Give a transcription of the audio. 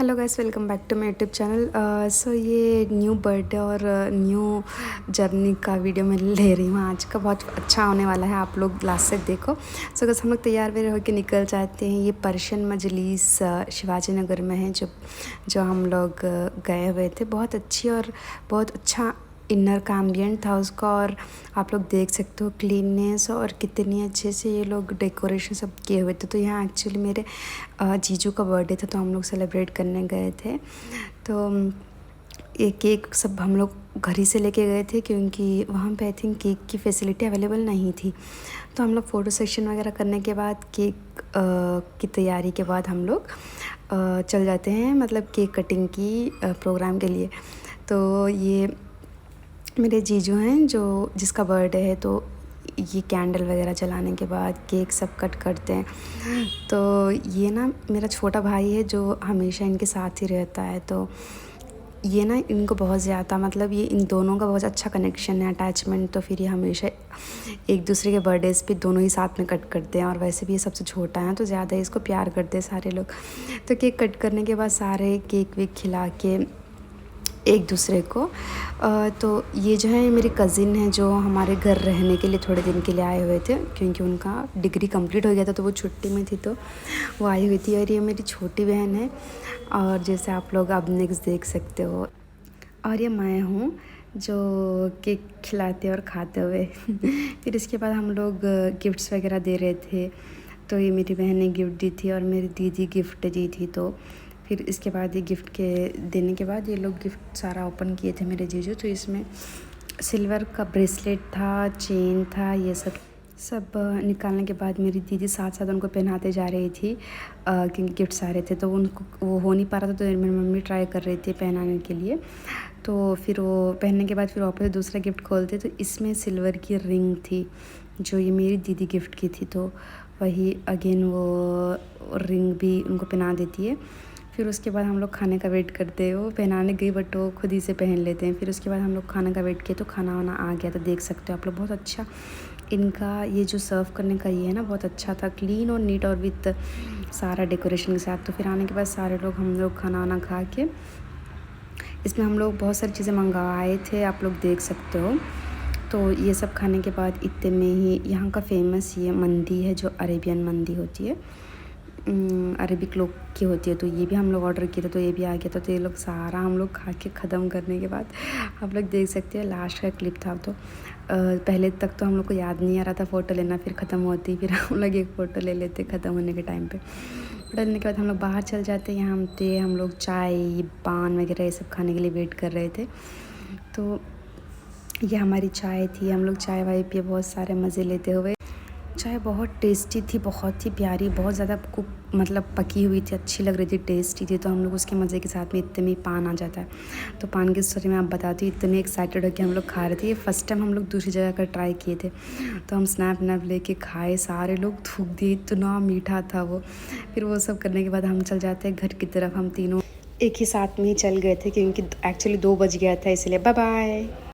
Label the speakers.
Speaker 1: Hello guys, welcome back to my YouTube channel. So ये new birthday और new journey का video मैं ले रही हूँ। आज का बहुत अच्छा होने वाला है, आप लोग लास्ट तक देखो। सो गाइस, हम लोग तैयार वैयार होकर निकल जाते हैं। ये पर्शियन मजलिस शिवाजी नगर में है, जो हम लोग गए हुए थे। बहुत अच्छी और बहुत अच्छा इनर का एम्बियंट था उसका, और आप लोग देख सकते हो क्लीननेस और कितनी अच्छे से ये लोग डेकोरेशन सब किए हुए थे। तो यहाँ एक्चुअली मेरे जीजू का बर्थडे था, तो हम लोग सेलिब्रेट करने गए थे। तो ये केक सब हम लोग घर ही से लेके गए थे, क्योंकि वहाँ पे आई थिंक केक की फैसिलिटी अवेलेबल नहीं थी। तो हम लोग फ़ोटो सेक्शन वगैरह करने के बाद केक की तैयारी के बाद हम लोग चल जाते हैं, मतलब केक कटिंग की प्रोग्राम के लिए। तो ये मेरे जीजू हैं जिसका बर्थडे है, तो ये कैंडल वगैरह जलाने के बाद केक सब कट करते हैं। तो ये ना मेरा छोटा भाई है जो हमेशा इनके साथ ही रहता है। तो ये ना इनको बहुत ज़्यादा, मतलब ये इन दोनों का बहुत अच्छा कनेक्शन है, अटैचमेंट। तो फिर ये हमेशा एक दूसरे के बर्थडेज़ पे दोनों ही साथ में कट करते हैं, और वैसे भी ये सबसे छोटा है तो ज़्यादा इसको प्यार करते हैं सारे लोग। तो केक कट करने के बाद सारे केक वेक खिला के एक दूसरे को तो ये जो है मेरी कज़िन है, जो हमारे घर रहने के लिए थोड़े दिन के लिए आए हुए थे, क्योंकि उनका डिग्री कंप्लीट हो गया था, तो वो छुट्टी में थी, तो वो आई हुई थी। और ये मेरी छोटी बहन है, और जैसे आप लोग अब नेक्स्ट देख सकते हो। और ये मैं हूँ जो केक खिलाते और खाते हुए फिर इसके बाद हम लोग गिफ्ट्स वगैरह दे रहे थे। तो ये मेरी बहन ने गिफ्ट दी थी और मेरी दीदी गिफ्ट दी थी। तो फिर इसके बाद ये गिफ्ट के देने के बाद ये लोग गिफ्ट सारा ओपन किए थे मेरे जीजू। तो इसमें सिल्वर का ब्रेसलेट था, चेन था, ये सब निकालने के बाद मेरी दीदी साथ साथ उनको पहनाते जा रही थी, क्योंकि गिफ्ट्स आ रहे थे। तो उनको वो हो नहीं पा रहा था, तो मेरी मम्मी ट्राई कर रही थी पहनाने के लिए। तो फिर वो पहनने के बाद फिर वापस दूसरा गिफ्ट खोलते, तो इसमें सिल्वर की रिंग थी, जो ये मेरी दीदी गिफ्ट की थी। तो वही अगेन वो रिंग भी उनको पहना देती है। फिर उसके बाद हम लोग खाने का वेट करते हैं। वो पहनाने गई बट वो खुद ही से पहन लेते हैं। फिर उसके बाद हम लोग खाने का वेट किए, तो खाना वाना आ गया। तो देख सकते हो आप लोग, बहुत अच्छा इनका ये जो सर्व करने का ये है ना, बहुत अच्छा था, क्लीन और नीट और विथ सारा डेकोरेशन के साथ। तो फिर आने के बाद सारे लोग हम लोग खाना वाना खा के, इसमें हम लोग बहुत सारी चीज़ें मंगवाए थे, आप लोग देख सकते हो। तो ये सब खाने के बाद इतने में ही यहाँ का फेमस ये मंदी है, जो अरेबियन मंदी होती है, अरेबिक लोग की होती है। तो ये भी हम लोग ऑर्डर किए थे, तो ये भी आ गया था। तो ये लोग सारा हम लोग खा के ख़त्म करने के बाद आप लोग देख सकते हैं लास्ट का क्लिप था। तो पहले तक तो हम लोग को याद नहीं आ रहा था फ़ोटो लेना, फिर ख़त्म होती, फिर हम लोग एक फ़ोटो ले लेते ख़त्म होने के टाइम पे। फ़ोटो लेने के बाद हम लोग बाहर चल जाते। यहाँ पे हम लोग चाय पान वगैरह ये सब खाने के लिए वेट कर रहे थे। तो ये हमारी चाय थी, हम लोग चाय वाय पिए बहुत सारे मज़े लेते हुए। चाय बहुत टेस्टी थी, बहुत ही प्यारी, बहुत ज़्यादा कुक मतलब पकी हुई थी, अच्छी लग रही थी, टेस्टी थी। तो हम लोग उसके मज़े के साथ में इतने में पान आ जाता है। तो पान की स्टोरी मैं आप बताती हूँ, इतने एक्साइटेड होकर हम लोग खा रहे थे। ये फर्स्ट टाइम हम लोग दूसरी जगह का ट्राई किए थे, तो हम स्नैप नैप लेके खाए, सारे लोग थूक दिए, इतना मीठा था वो। फिर वो सब करने के बाद हम चल जाते हैं घर की तरफ। हम तीनों एक ही साथ में ही चल गए थे, क्योंकि एक्चुअली 2 बज गया था, इसलिए बाय बाय।